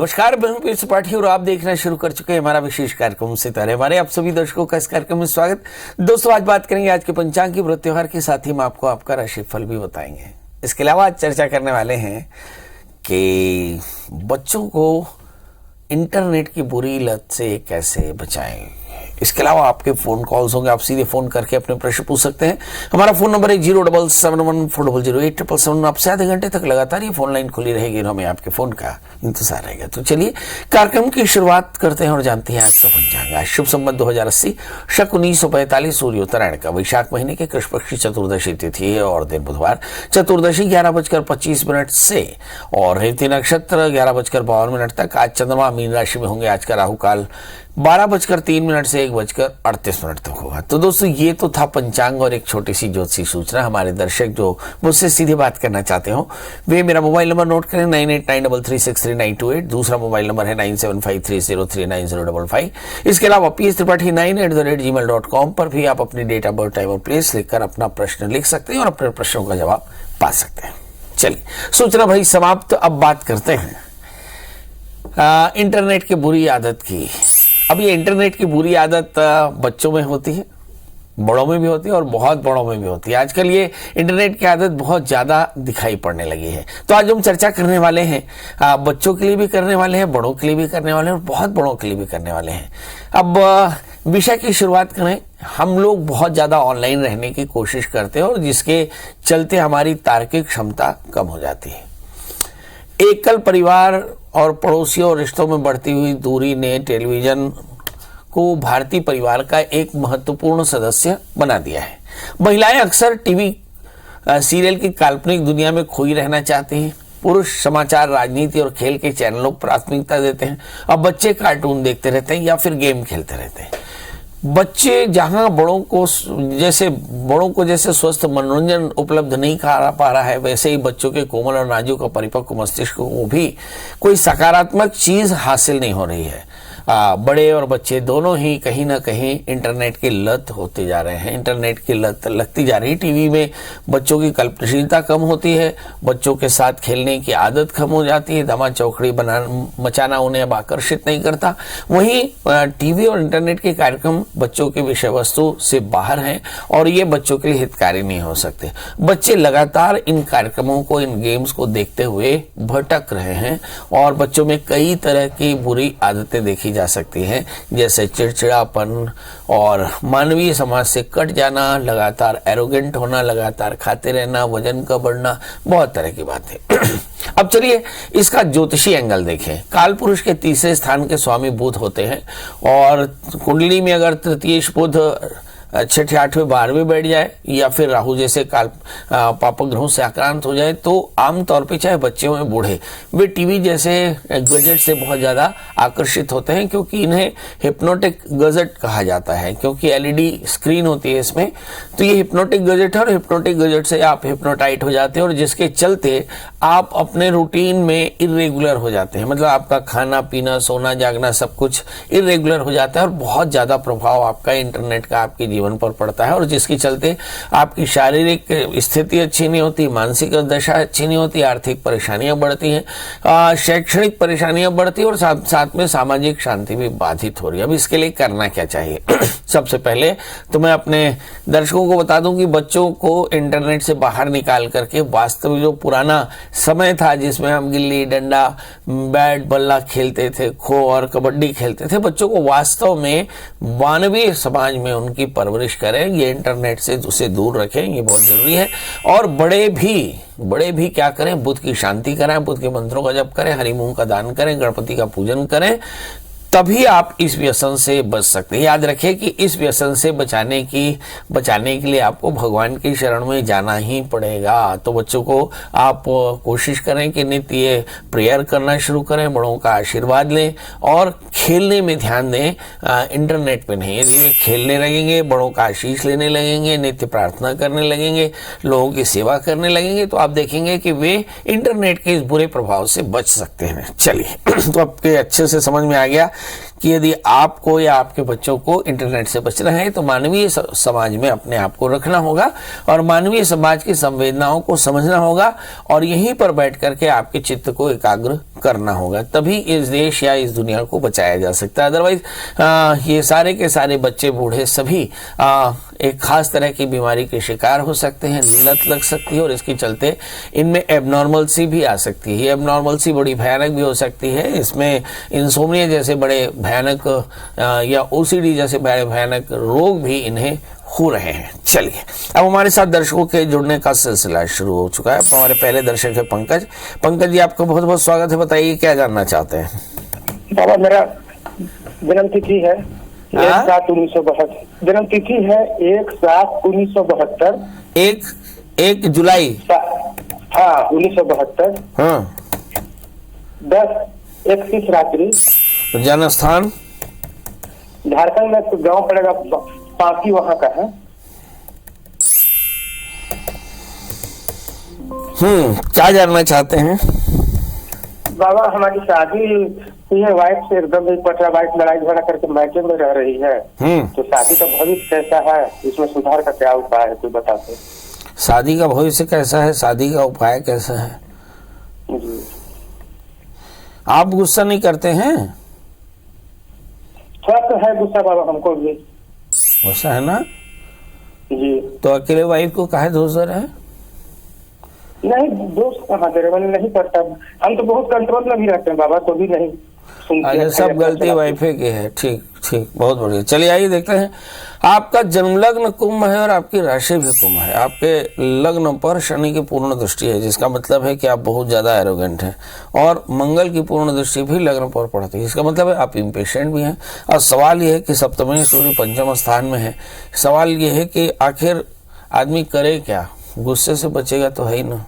नमस्कार, मैं हूं पीयूष त्रिपाठी और आप देखना शुरू कर चुके हैं हमारा विशेष कार्यक्रम सितारे। हमारे आप सभी दर्शकों का इस कार्यक्रम में स्वागत। दोस्तों, आज बात करेंगे आज के पंचांग की व्रत त्योहार के साथ ही हम आपको आपका राशिफल भी बताएंगे। इसके अलावा आज चर्चा करने वाले हैं कि बच्चों को इंटरनेट की बुरी लत से कैसे बचाएं। इसके अलावा आपके फोन कॉल्स होंगे, आप सीधे फोन करके अपने प्रश्न पूछ सकते हैं। हमारा फोन नंबर है 07714000877। आपसे आधे घंटे तक लगातार ये फोन लाइन खुली रहेगी और हमें आपके फोन का इंतजार रहेगा। तो चलिए कार्यक्रम की शुरुआत करते हैं और जानते हैं आज का पंचांग। आज शुभ संवत 2080, शक 1945, सूर्य उत्तरायण का, वैशाख महीने के कृष्ण पक्ष की चतुर्दशी तिथि है और दिन बुधवार, चतुर्दशी 11:25 से और रेवती नक्षत्र 11:52 तक। आज चंद्रमा मीन राशि में होंगे। आज का राहु काल 12:03 से 1:38 तक होगा। तो दोस्तों, ये तो था पंचांग और एक छोटी सी ज्योतिषी सूचना। हमारे दर्शक जो मुझसे सीधे बात करना चाहते हो वे मेरा मोबाइल नंबर नोट करें 9893333928। दूसरा मोबाइल नंबर है 9753039055। इसके अलावा pstripathi9@gmail.com पर भी आप अपनी डेट ऑफ बर्थ, टाइम और प्लेस लिखकर अपना प्रश्न लिख सकते हैं और अपने प्रश्नों का जवाब पा सकते हैं। चलिए, सूचना भाई समाप्त। अब बात करते हैं इंटरनेट की बुरी आदत की। अब ये इंटरनेट की बुरी आदत बच्चों में होती है, बड़ों में भी होती है और बहुत बड़ों में भी होती है। आजकल ये इंटरनेट की आदत बहुत ज्यादा दिखाई पड़ने लगी है। तो आज हम चर्चा करने वाले हैं, बच्चों के लिए भी करने वाले हैं, बड़ों के लिए भी करने वाले हैं और बहुत बड़ों के लिए भी करने वाले हैं। अब विषय की शुरुआत करें। हम लोग बहुत ज्यादा ऑनलाइन रहने की कोशिश करते हैं और जिसके चलते हमारी तार्किक क्षमता कम हो जाती है। एकल परिवार और पड़ोसियों और रिश्तों में बढ़ती हुई दूरी ने टेलीविजन को भारतीय परिवार का एक महत्वपूर्ण सदस्य बना दिया है। महिलाएं अक्सर टीवी सीरियल की काल्पनिक दुनिया में खोई रहना चाहती हैं। पुरुष समाचार, राजनीति और खेल के चैनलों को प्राथमिकता देते हैं। अब बच्चे कार्टून देखते रहते हैं या फिर गेम खेलते रहते हैं। बच्चे जहां बड़ों को जैसे स्वस्थ मनोरंजन उपलब्ध नहीं करा पा रहा है, वैसे ही बच्चों के कोमल और नाजुक और परिपक्व मस्तिष्क को भी कोई सकारात्मक चीज हासिल नहीं हो रही है। बड़े और बच्चे दोनों ही कहीं ना कहीं इंटरनेट की लत होते जा रहे हैं। इंटरनेट की लत लगती जा रही है। टीवी में बच्चों की कल्पनाशीलता कम होती है, बच्चों के साथ खेलने की आदत कम हो जाती है, धमा चौकड़ी मचाना उन्हें अब आकर्षित नहीं करता। वहीं टीवी और इंटरनेट के कार्यक्रम बच्चों की विषय वस्तु से बाहर हैं और ये बच्चों के लिए हितकारी नहीं हो सकते। बच्चे लगातार इन कार्यक्रमों को, इन गेम्स को देखते हुए भटक रहे हैं और बच्चों में कई तरह की बुरी आदतें देखी जा सकती हैं, जैसे चिड़चिड़ापन और मानवीय समाज से कट जाना, लगातार एरोगेंट होना, लगातार खाते रहना, वजन का बढ़ना, बहुत तरह की बातें। अब चलिए इसका ज्योतिषी एंगल देखें। काल पुरुष के तीसरे स्थान के स्वामी बुध होते हैं और कुंडली में अगर तृतीयेश बुध 6ठे 8वें 12वें बैठ जाए या फिर राहु जैसे काल पापक ग्रहों से आक्रांत हो जाए, तो आमतौर पे चाहे बच्चे हों बूढ़े, वे टीवी जैसे गैजेट से बहुत ज्यादा आकर्षित होते हैं, क्योंकि इन्हें हिप्नोटिक गैजेट कहा जाता है, क्योंकि एलईडी स्क्रीन होती है इसमें। तो ये हिप्नोटिक गैजेट है और हिप्नोटिक गैजेट से आप हिप्नोटाइट हो जाते हैं और जिसके चलते आप अपने रूटीन में इरेगुलर हो जाते हैं। मतलब आपका खाना पीना, सोना जागना सब कुछ इरेगुलर हो जाता है और बहुत ज्यादा प्रभाव आपका इंटरनेट का आपके जीवन पर पड़ता है और जिसके चलते आपकी शारीरिक स्थिति अच्छी नहीं होती, मानसिक दशा अच्छी नहीं होती, आर्थिक परेशानियां बढ़ती हैं, शैक्षणिक परेशानियां बढ़ती हैं और साथ में सामाजिक शांति भी बाधित हो रही है। अब इसके लिए करना क्या चाहिए? सबसे पहले तो मैं अपने दर्शकों को बता दूं कि बच्चों को इंटरनेट से बाहर निकाल करके वास्तविक जो पुराना समय था जिसमें हम गिल्ली डंडा, बैट बल्ला खेलते थे, खो और कबड्डी खेलते थे, बच्चों को वास्तव में मानवीय समाज में उनकी परवरिश करें। ये इंटरनेट से उसे दूर रखें, ये बहुत जरूरी है। और बड़े भी क्या करें? बुध की शांति कराएं, बुध के मंत्रों का जप करें, हरि मूंग का दान करें, गणपति का पूजन करें, तभी आप इस व्यसन से बच सकते हैं। याद रखें कि इस व्यसन से बचाने के लिए आपको भगवान की शरण में जाना ही पड़ेगा। तो बच्चों को आप कोशिश करें कि नित्य ये प्रेयर करना शुरू करें, बड़ों का आशीर्वाद लें और खेलने में ध्यान दें, इंटरनेट पे नहीं। यदि वे खेलने लगेंगे, बड़ों का आशीष लेने लगेंगे, नित्य प्रार्थना करने लगेंगे, लोगों की सेवा करने लगेंगे, तो आप देखेंगे कि वे इंटरनेट के इस बुरे प्रभाव से बच सकते हैं। चलिए तो आपके अच्छे से समझ में आ गया कि यदि आपको या आपके बच्चों को इंटरनेट से बचना है तो मानवीय समाज में अपने आप को रखना होगा और मानवीय समाज की संवेदनाओं को समझना होगा और यहीं पर बैठ करके आपके चित्त को एकाग्र करना होगा, तभी इस देश या इस दुनिया को बचाया जा सकता है। अदरवाइज ये सारे के सारे बच्चे बूढ़े सभी एक खास तरह की बीमारी के शिकार हो सकते हैं, लत लग सकती है और इसके चलते इनमें एबनॉर्मलसी भी आ सकती है। एबनॉर्मलसी बड़ी भयानक भी हो सकती है, इसमें इंसोम्निया जैसे बड़े भयानक या ओसीडी जैसे बड़े भयानक रोग भी इन्हें हो रहे हैं। चलिए अब हमारे साथ दर्शकों के जुड़ने का सिलसिला शुरू हो चुका है। हमारे पहले दर्शक है पंकज। पंकज जी, आपका बहुत बहुत स्वागत है, बताइए क्या जानना चाहते हैं। बाबा मेरा जन्म तिथि है 1/7/1972। जन्म तिथि है 1/7/1972। 1 जुलाई। हाँ 1972। हाँ 10:31 रात्रि। जन्म स्थान झारखंड में गांव पड़ेगा पांकी, वहां का है। क्या जानना चाहते हैं बाबा? हमारी शादी हुई है, वाइफ से एकदम नहीं पट रहा, वाइफ लड़ाई झगड़ा करके मायके में रह रही है। तो शादी का भविष्य कैसा है, इसमें सुधार का क्या उपाय है, कोई बताते? शादी का भविष्य कैसा है, शादी का उपाय कैसा है जी। आप गुस्सा नहीं करते हैं? थोड़ा तो है गुस्सा बाबा, हमको भी गुस्सा है ना जी। तो अकेले वाइफ को काहे दोष दे रहे हैं? नहीं दोस्त कहाँ दे रहे, मैंने नहीं करता। हम तो बहुत कंट्रोल में भी रहते हैं बाबा, तो भी नहीं सुनते। सब गलती वाइफे की है। ठीक ठीक, बहुत बढ़िया। चलिए आइए देखते हैं। आपका जन्म लग्न कुंभ है और आपकी राशि भी कुंभ है। आपके लग्न पर शनि की पूर्ण दृष्टि है, जिसका मतलब है कि आप बहुत ज्यादा एरोगेंट हैं, और मंगल की पूर्ण दृष्टि भी लग्न पर पड़ती है, इसका मतलब है आप इम्पेशेंट भी हैं। और सवाल यह है कि सप्तमी सूर्य पंचम स्थान में है। सवाल यह है कि आखिर आदमी करे क्या? गुस्से से बचेगा तो है ही ना,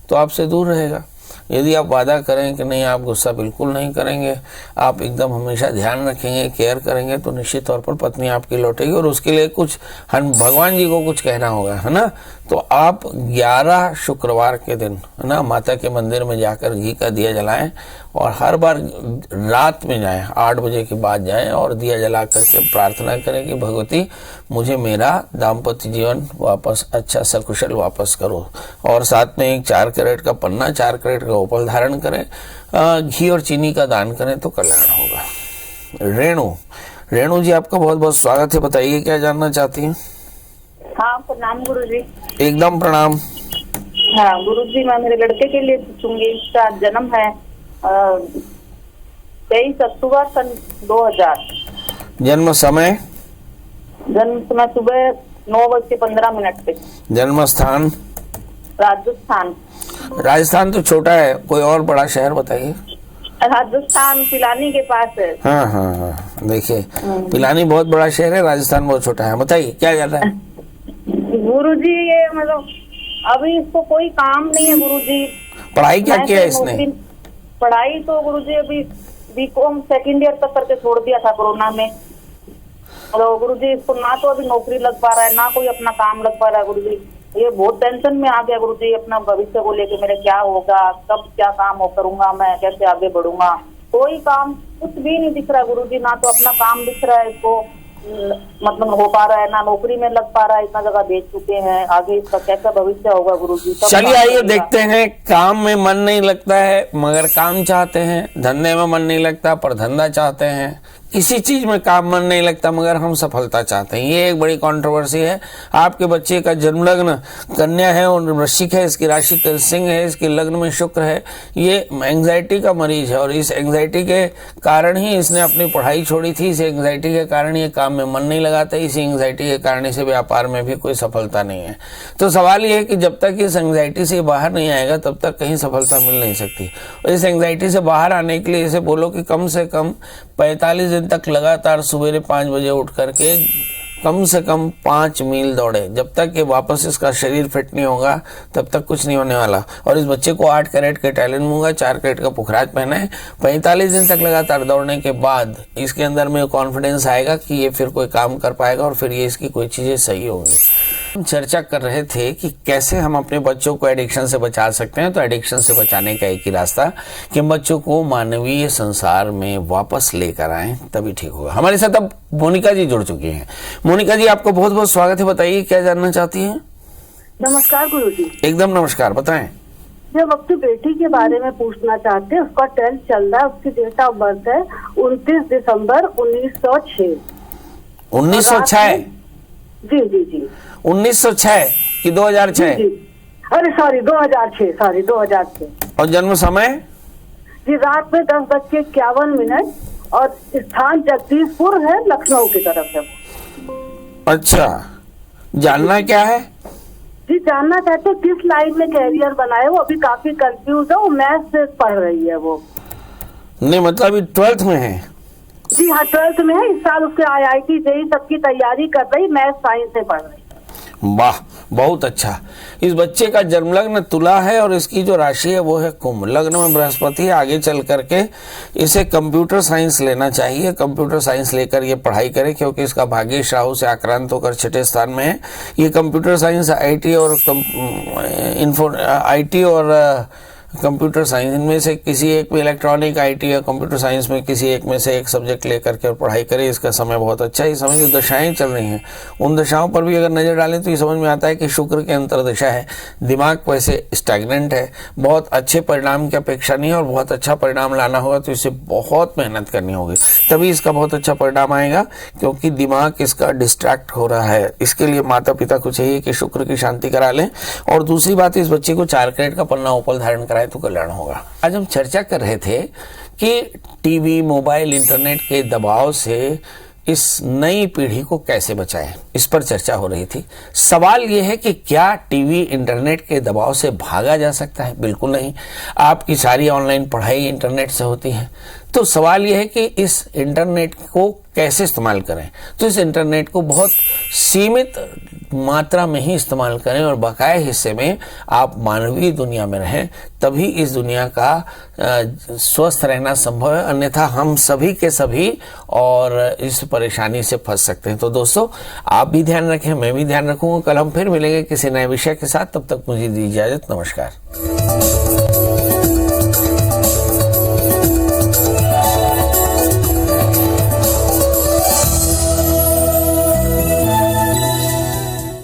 तो आपसे दूर रहेगा। यदि आप वादा करें कि नहीं आप गुस्सा बिल्कुल नहीं करेंगे, आप एकदम हमेशा ध्यान रखेंगे, केयर करेंगे, तो निश्चित तौर पर पत्नी आपकी लौटेगी। और उसके लिए कुछ भगवान जी को कुछ कहना होगा, है ना। तो आप 11 शुक्रवार के दिन, है ना, माता के मंदिर में जाकर घी का दिया जलाएं और हर बार रात में जाएं, 8 बजे के बाद जाएं और दिया जला करके प्रार्थना करें कि भगवती मुझे मेरा दाम्पत्य जीवन वापस अच्छा सकुशल वापस करो। और साथ में एक 4 कैरेट का पन्ना, 4 कैरेट का उपल धारण करें, घी और चीनी का दान करें तो कल्याण होगा। रेणु जी, आपका बहुत बहुत स्वागत है, बताइए क्या जानना चाहती हैं? हाँ प्रणाम गुरुजी। एकदम प्रणाम। हाँ गुरुजी, मैं मेरे लड़के के लिए पूछूंगी। इसका जन्म है 23 अक्टूबर सन 2000। जन्म समय सुबह 9:15 पे। जन्म स्थान राजस्थान। राजस्थान तो छोटा है, कोई और बड़ा शहर बताइए। राजस्थान पिलानी के पास है। हाँ, देखिए पिलानी बहुत बड़ा शहर है, राजस्थान बहुत छोटा है। बताइए क्या जाता है? गुरुजी ये मतलब अभी इसको कोई काम नहीं है गुरुजी। पढ़ाई क्या किया है इसने? पढ़ाई तो गुरुजी अभी बीकॉम 2nd ईयर तक करके छोड़ दिया था कोरोना में। और गुरुजी इसको ना तो अभी नौकरी लग पा रहा है, ना कोई अपना काम लग पा रहा है गुरुजी। ये बहुत टेंशन में आ गया गुरुजी, अपना भविष्य को लेके मेरे क्या होगा, कब क्या काम हो करूंगा, मैं कैसे आगे बढ़ूंगा। कोई काम कुछ भी नहीं दिख रहा है गुरुजी, ना तो अपना काम दिख रहा है इसको, मतलब हो पा रहा है, ना नौकरी में लग पा रहा है, इतना जगह बेच चुके हैं, आगे इसका कैसा भविष्य होगा गुरुजी। चलिए आइए देखते हैं। काम में मन नहीं लगता है मगर काम चाहते हैं, धंधे में मन नहीं लगता पर धंधा चाहते हैं, किसी चीज में काम मन नहीं लगता मगर हम सफलता चाहते हैं। ये एक बड़ी कंट्रोवर्सी है। आपके बच्चे का जन्म लग्न कन्या है और वृश्चिक है, इसकी राशि सिंह है, इसके लग्न में शुक्र है। ये एंग्जाइटी का मरीज है और इस एंग्जाइटी के कारण ही इसने अपनी पढ़ाई छोड़ी थी। इस एंग्जाइटी के कारण ये काम में मन नहीं लगाता, इसी एंग्जाइटी के कारण इसे व्यापार में भी कोई सफलता नहीं है। तो सवाल ये है कि जब तक इस एंग्जाइटी से बाहर नहीं आएगा तब तक कहीं सफलता मिल नहीं सकती। और इस एंग्जाइटी से बाहर आने के लिए इसे बोलो कि कम से कम 45 दिन तक लगातार सवेरे 5 बजे उठ करके कम से कम 5 मील दौड़े। जब तक ये वापस इसका शरीर फिट नहीं होगा तब तक कुछ नहीं होने वाला। और इस बच्चे को 8 कैरेट के टैलेंट मूंगा, 4 कैरेट का पुखराज पहना है। 45 दिन तक लगातार दौड़ने के बाद इसके अंदर में कॉन्फिडेंस आएगा कि ये फिर कोई काम कर पाएगा और फिर ये इसकी कोई चीजें सही होंगी। हम चर्चा कर रहे थे कि कैसे हम अपने बच्चों को एडिक्शन से बचा सकते हैं। तो एडिक्शन से बचाने का एक ही रास्ता कि बच्चों को मानवीय संसार में वापस लेकर आएं, तभी ठीक होगा। हमारे साथ अब मोनिका जी जुड़ चुकी हैं। मोनिका जी, आपको बहुत बहुत स्वागत है। बताइए क्या जानना चाहती हैं? नमस्कार गुरुजी। एकदम नमस्कार, बताएं। जब अपनी बेटी के बारे में पूछना चाहते हैं, उसका 10th चल रहा है, उसकी डेट ऑफ बर्थ है 29 दिसंबर 1906। 1906? जी जी जी। 1906 कि 2006? जी, अरे सॉरी 2006। और जन्म समय? जी रात में 10:51 और स्थान जगदीशपुर है, लखनऊ की तरफ है। अच्छा, जानना क्या है? जी जानना चाहते हैं किस लाइन में कैरियर बनाए। वो अभी काफी कंफ्यूज है, वो मैथ्स से पढ़ रही है वो। नहीं मतलब अभी 12th में है? जी हाँ 12th में है। इस साल उसके IIT JEE सबकी तैयारी कर रही, मैथ साइंस से पढ़ रही। वाह, बहुत अच्छा। इस बच्चे का जन्म लग्न तुला है और इसकी जो राशि है वो है कुंभ। लग्न में बृहस्पति है। आगे चल करके इसे कंप्यूटर साइंस लेना चाहिए। कंप्यूटर साइंस लेकर ये पढ़ाई करे, क्योंकि इसका भाग्य राहु से आक्रांत होकर 6ठे स्थान में है। ये कंप्यूटर साइंस, IT और कंप्यूटर साइंस, इनमें से किसी एक में, इलेक्ट्रॉनिक, IT या कंप्यूटर साइंस में किसी एक में से एक सब्जेक्ट लेकर के और पढ़ाई करें। इसका समय बहुत अच्छा है। इस समय जो दशाएं चल रही हैं उन दशाओं पर भी अगर नजर डालें तो ये समझ में आता है कि शुक्र की अंतर्दशा है। दिमाग वैसे स्टैग्नेंट है, बहुत अच्छे परिणाम की अपेक्षा नहीं है और बहुत अच्छा परिणाम लाना होगा तो इसे बहुत मेहनत करनी होगी, तभी इसका बहुत अच्छा परिणाम आएगा, क्योंकि दिमाग इसका डिस्ट्रैक्ट हो रहा है। इसके लिए माता पिता को चाहिए कि शुक्र की शांति करा लें। और दूसरी बात, इस बच्चे को 4 कैरेट का पन्ना उपल धारण कराए तो कल्याण होगा। आज हम चर्चा कर रहे थे कि टीवी, मोबाइल, इंटरनेट के दबाव से इस नई पीढ़ी को कैसे बचाएं, इस पर चर्चा हो रही थी। सवाल यह है कि क्या टीवी, इंटरनेट के दबाव से भागा जा सकता है? बिल्कुल नहीं। आपकी सारी ऑनलाइन पढ़ाई इंटरनेट से होती है। तो सवाल यह है कि इस इंटरनेट को कैसे इस्तेमाल करें। तो इस इंटरनेट को बहुत सीमित मात्रा में ही इस्तेमाल करें और बकाए हिस्से में आप मानवीय दुनिया में रहें, तभी इस दुनिया का स्वस्थ रहना संभव है। अन्यथा हम सभी के सभी और इस परेशानी से फंस सकते हैं। तो दोस्तों, आप भी ध्यान रखें, मैं भी ध्यान रखूंगा। कल हम फिर मिलेंगे किसी नए विषय के साथ। तब तक मुझे दीजिए इजाजत। नमस्कार।